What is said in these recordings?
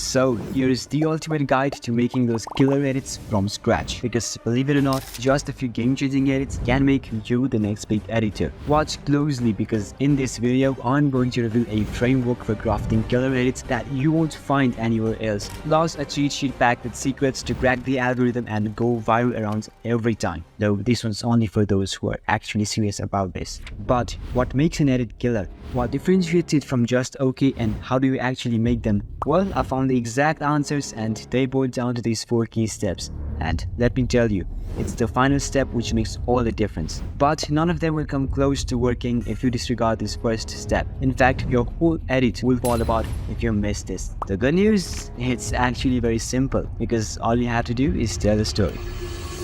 So here is the ultimate guide to making those killer edits from scratch. Because believe it or not, just a few game-changing edits can make you the next big editor. Watch closely because in this video, I'm going to reveal a framework for crafting killer edits that you won't find anywhere else. Plus a cheat sheet packed with secrets to crack the algorithm and go viral around every time. Though this one's only for those who are actually serious about this. But what makes an edit killer? What differentiates it from just okay, and how do you actually make them? Well, I found the exact answers and they boil down to these 4 key steps. And let me tell you, it's the final step which makes all the difference. But none of them will come close to working if you disregard this first step. In fact, your whole edit will fall apart if you miss this. The good news? It's actually very simple because all you have to do is tell a story.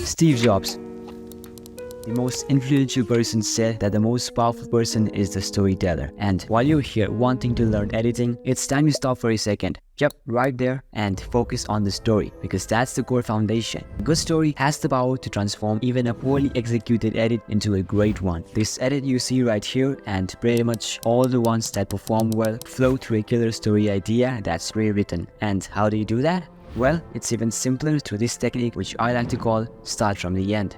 Steve Jobs, the most influential person, said that the most powerful person is the storyteller. And while you're here wanting to learn editing, it's time to stop for a second. Yep, right there, and focus on the story because that's the core foundation. A good story has the power to transform even a poorly executed edit into a great one. This edit you see right here and pretty much all the ones that perform well flow through a killer story idea that's rewritten. And how do you do that? Well, it's even simpler through this technique which I like to call start from the end.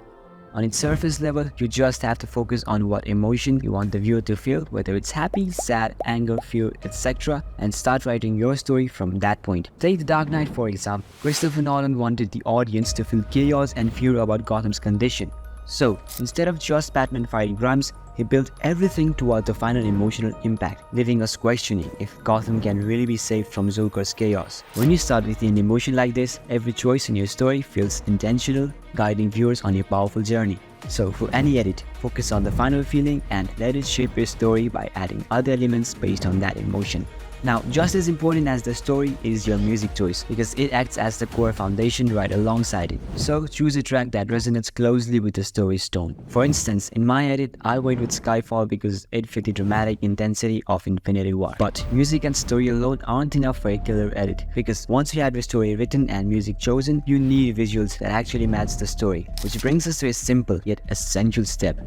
On its surface level, you just have to focus on what emotion you want the viewer to feel, whether it's happy, sad, anger, fear, etc. and start writing your story from that point. Take The Dark Knight for example. Christopher Nolan wanted the audience to feel chaos and fear about Gotham's condition. So, instead of just Batman fighting crimes, he built everything toward the final emotional impact, leaving us questioning if Gotham can really be saved from Joker's chaos. When you start with an emotion like this, every choice in your story feels intentional, guiding viewers on a powerful journey. So for any edit, focus on the final feeling and let it shape your story by adding other elements based on that emotion. Now, just as important as the story is your music choice because it acts as the core foundation right alongside it. So choose a track that resonates closely with the story's tone. For instance, in my edit, I went with Skyfall because it fit the dramatic intensity of Infinity War. But music and story alone aren't enough for a killer edit because once you have your story written and music chosen, you need visuals that actually match the story. Which brings us to a simple yet essential step,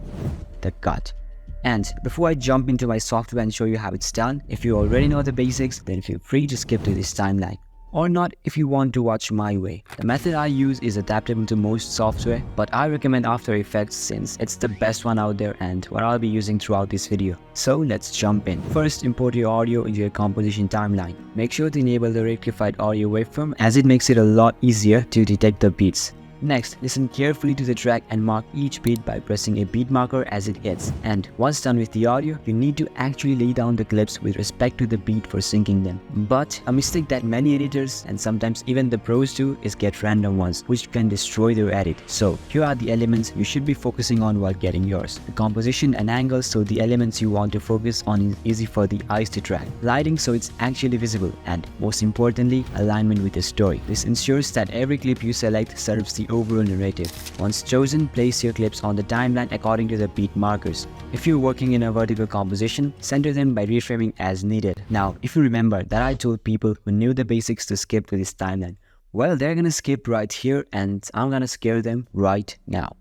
the cut. And before I jump into my software and show you how it's done, if you already know the basics, then feel free to skip to this timeline. Or not if you want to watch my way. The method I use is adaptable to most software, but I recommend After Effects since it's the best one out there and what I'll be using throughout this video. So let's jump in. First, import your audio into your composition timeline. Make sure to enable the rectified audio waveform as it makes it a lot easier to detect the beats. Next, listen carefully to the track and mark each beat by pressing a beat marker as it hits. And once done with the audio, you need to actually lay down the clips with respect to the beat for syncing them. But a mistake that many editors and sometimes even the pros do is get random ones, which can destroy their edit. So here are the elements you should be focusing on while getting yours. The composition and angles, so the elements you want to focus on is easy for the eyes to track. Lighting, so it's actually visible. And most importantly, alignment with the story. This ensures that every clip you select serves the overall narrative. Once chosen, place your clips on the timeline according to the beat markers. If you're working in a vertical composition, center them by reframing as needed. Now, if you remember that I told people who knew the basics to skip to this timeline, well, they're gonna skip right here and I'm gonna scare them right now.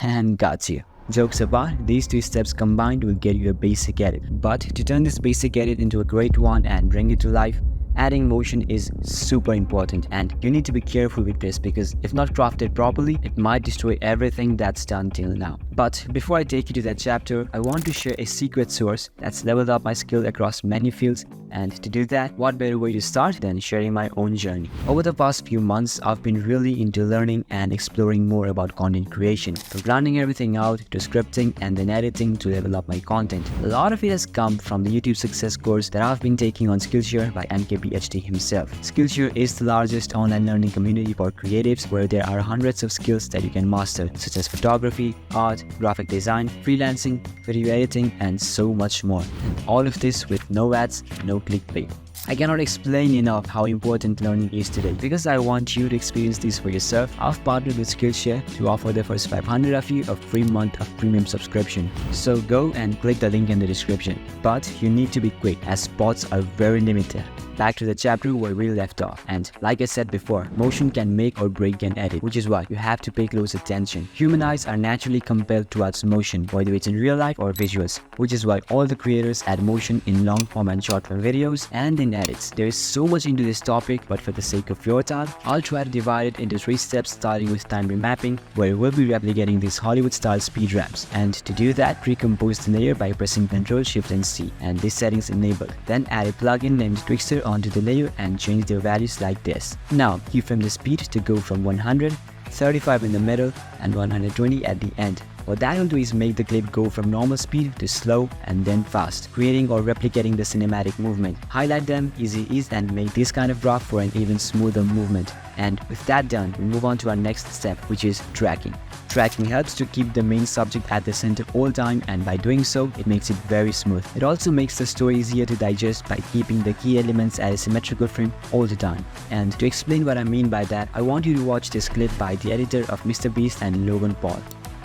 And got you. Jokes apart, these 2 steps combined will get you a basic edit. But to turn this basic edit into a great one and bring it to life, adding motion is super important and you need to be careful with this because if not crafted properly, it might destroy everything that's done till now. But before I take you to that chapter, I want to share a secret source that's leveled up my skill across many fields, and to do that, what better way to start than sharing my own journey. Over the past few months, I've been really into learning and exploring more about content creation, from planning everything out to scripting and then editing to level up my content. A lot of it has come from the YouTube Success course that I've been taking on Skillshare by MKBHD himself. Skillshare is the largest online learning community for creatives where there are hundreds of skills that you can master, such as photography, art, graphic design, freelancing, video editing, and so much more. And all of this with no ads, no clickbait. I cannot explain enough how important learning is today. Because I want you to experience this for yourself, I've partnered with Skillshare to offer the first 500 of you a free month of premium subscription. So go and click the link in the description. But you need to be quick as spots are very limited. back to the chapter where we left off. And like I said before, motion can make or break an edit, which is why you have to pay close attention. Human eyes are naturally compelled towards motion, whether it's in real life or visuals, which is why all the creators add motion in long form and short form videos and in edits. There is so much into this topic, but for the sake of your time, I'll try to divide it into 3 steps, starting with time remapping, where we'll be replicating these Hollywood-style speed ramps. And to do that, pre-compose the layer by pressing Ctrl Shift and C, and this settings enabled. Then add a plugin named Twixtor onto the layer and change their values like this. Now keyframe the speed to go from 100, 35 in the middle, and 120 at the end. What that will do is make the clip go from normal speed to slow and then fast, creating or replicating the cinematic movement. Highlight them, easy ease, and make this kind of drop for an even smoother movement. And with that done, we move on to our next step, which is tracking. Tracking helps to keep the main subject at the center all time, and by doing so, it makes it very smooth. It also makes the story easier to digest by keeping the key elements at a symmetrical frame all the time. And to explain what I mean by that, I want you to watch this clip by the editor of Mr. Beast and Logan Paul.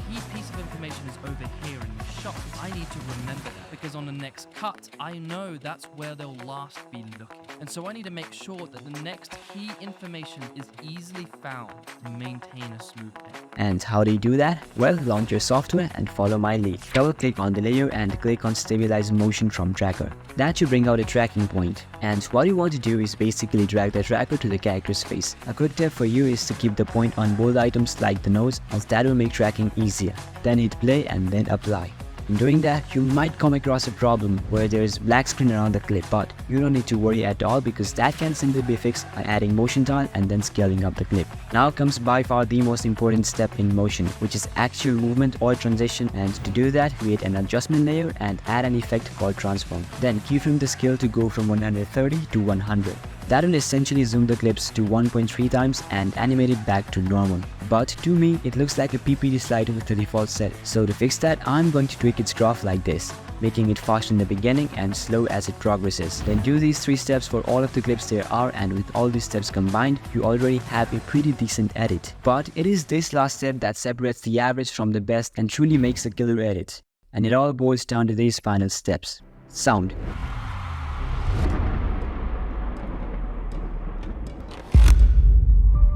Key piece of information is over here in the shot. I need to remember that because on the next cut, I know that's where they'll last be looking. And so I need to make sure that the next key information is easily found to maintain a smooth edit. And how do you do that? Well, launch your software and follow my lead. Double click on the layer and click on Stabilize Motion from Tracker. That should bring out a tracking point. And what you want to do is basically drag the tracker to the character's face. A quick tip for you is to keep the point on both items like the nose, as that will make tracking easier. Then hit play and then apply. In doing that, you might come across a problem where there is black screen around the clip, but you don't need to worry at all because that can simply be fixed by adding motion tile and then scaling up the clip. Now comes by far the most important step in motion, which is actual movement or transition, and to do that, create an adjustment layer and add an effect called transform. Then keyframe the scale to go from 130 to 100. That will essentially zoom the clips to 1.3 times and animate it back to normal. But to me, it looks like a PPT slide with the default set. So to fix that, I'm going to tweak its graph like this, making it fast in the beginning and slow as it progresses. Then do these 3 steps for all of the clips there are, and with all these steps combined, you already have a pretty decent edit. But it is this last step that separates the average from the best and truly makes a killer edit. And it all boils down to these final steps. Sound.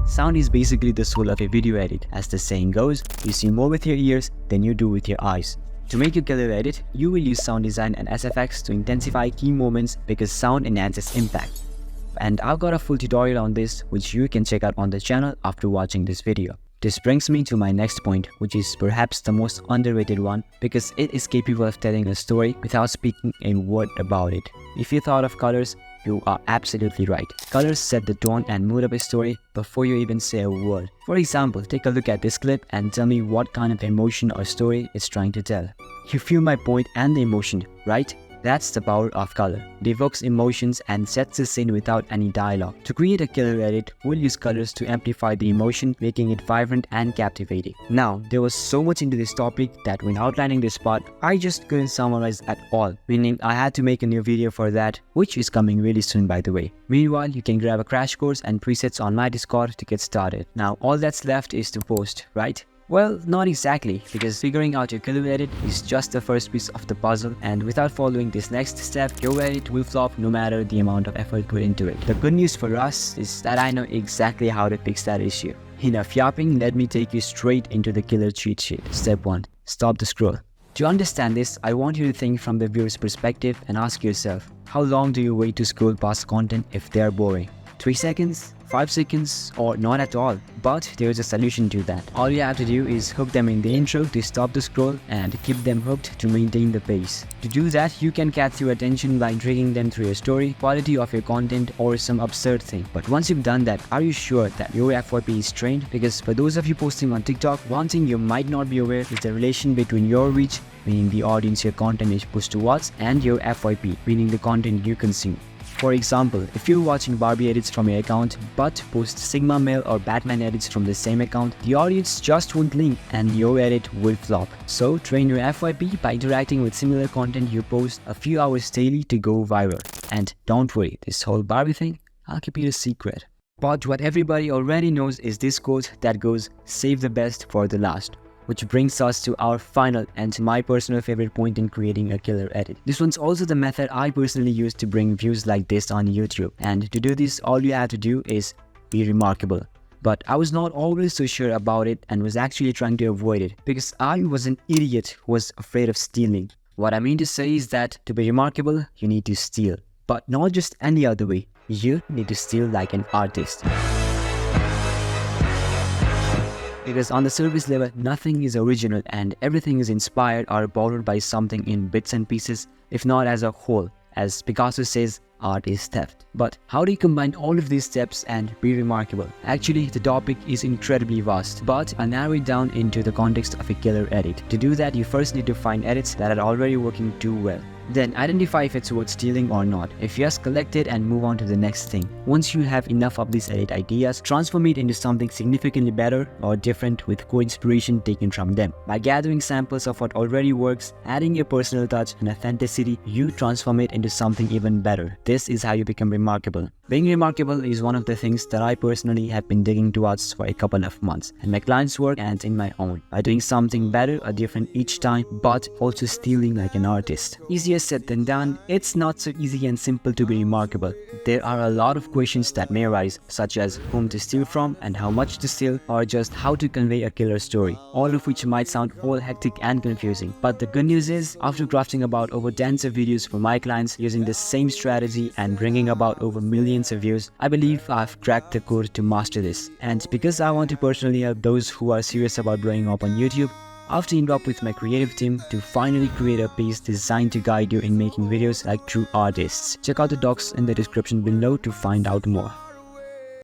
Sound is basically the soul of a video edit. As the saying goes, you see more with your ears than you do with your eyes. To make your killer edit, you will use sound design and SFX to intensify key moments because sound enhances impact. And I've got a full tutorial on this which you can check out on the channel after watching this video. This brings me to my next point, which is perhaps the most underrated one because it is capable of telling a story without speaking a word about it. If you thought of colors, you are absolutely right. Colors set the tone and mood of a story before you even say a word. For example, take a look at this clip and tell me what kind of emotion or story it's trying to tell. You feel my point and the emotion, right? That's the power of color. It evokes emotions and sets the scene without any dialogue. To create a killer edit, we'll use colors to amplify the emotion, making it vibrant and captivating. Now, there was so much into this topic that when outlining this part, I just couldn't summarize at all, meaning I had to make a new video for that, which is coming really soon by the way. Meanwhile, you can grab a crash course and presets on my Discord to get started. Now, all that's left is to post, right? Well, not exactly, because figuring out your killer edit is just the first piece of the puzzle, and without following this next step, your edit will flop no matter the amount of effort put into it. The good news for us is that I know exactly how to fix that issue. Enough yapping, let me take you straight into the killer cheat sheet. Step 1. Stop the scroll. To understand this, I want you to think from the viewer's perspective and ask yourself, how long do you wait to scroll past content if they are boring? 3 seconds? 5 seconds, or not at all? But there is a solution to that. All you have to do is hook them in the intro to stop the scroll and keep them hooked to maintain the pace. To do that, you can catch their attention by dragging them through your story, quality of your content, or some absurd thing. But once you've done that, are you sure that your FYP is trained? Because for those of you posting on TikTok, one thing you might not be aware is the relation between your reach, meaning the audience your content is pushed towards, and your FYP, meaning the content you consume. For example, if you're watching Barbie edits from your account but post Sigma Male or Batman edits from the same account, the audience just won't link and your edit will flop. So train your FYP by interacting with similar content you post a few hours daily to go viral. And don't worry, this whole Barbie thing, I'll keep it a secret. But what everybody already knows is this quote that goes, save the best for the last. Which brings us to our final and my personal favorite point in creating a killer edit. This one's also the method I personally use to bring views like this on YouTube. And to do this, all you have to do is be remarkable. But I was not always so sure about it and was actually trying to avoid it because I was an idiot who was afraid of stealing. What I mean to say is that to be remarkable, you need to steal. But not just any other way. You need to steal like an artist. Because on the surface level, nothing is original and everything is inspired or borrowed by something in bits and pieces, if not as a whole. As Picasso says, art is theft. But how do you combine all of these steps and be remarkable? Actually, the topic is incredibly vast, but I'll narrow it down into the context of a killer edit. To do that, you first need to find edits that are already working too well. Then identify if it's worth stealing or not. If yes, collect it and move on to the next thing. Once you have enough of these edit ideas, transform it into something significantly better or different with co-inspiration taken from them. By gathering samples of what already works, adding your personal touch and authenticity, you transform it into something even better. This is how you become remarkable. Being remarkable is one of the things that I personally have been digging towards for a couple of months, and my clients' work and in my own, by doing something better or different each time, but also stealing like an artist. Easier said than done, it's not so easy and simple to be remarkable. There are a lot of questions that may arise, such as whom to steal from and how much to steal, or just how to convey a killer story, all of which might sound all hectic and confusing. But the good news is, after crafting about over tens of videos for my clients using the same strategy and bringing about over millions of views, I believe I've cracked the code to master this. And because I want to personally help those who are serious about blowing up on YouTube, I've teamed up with my creative team to finally create a piece designed to guide you in making videos like true artists. Check out the docs in the description below to find out more.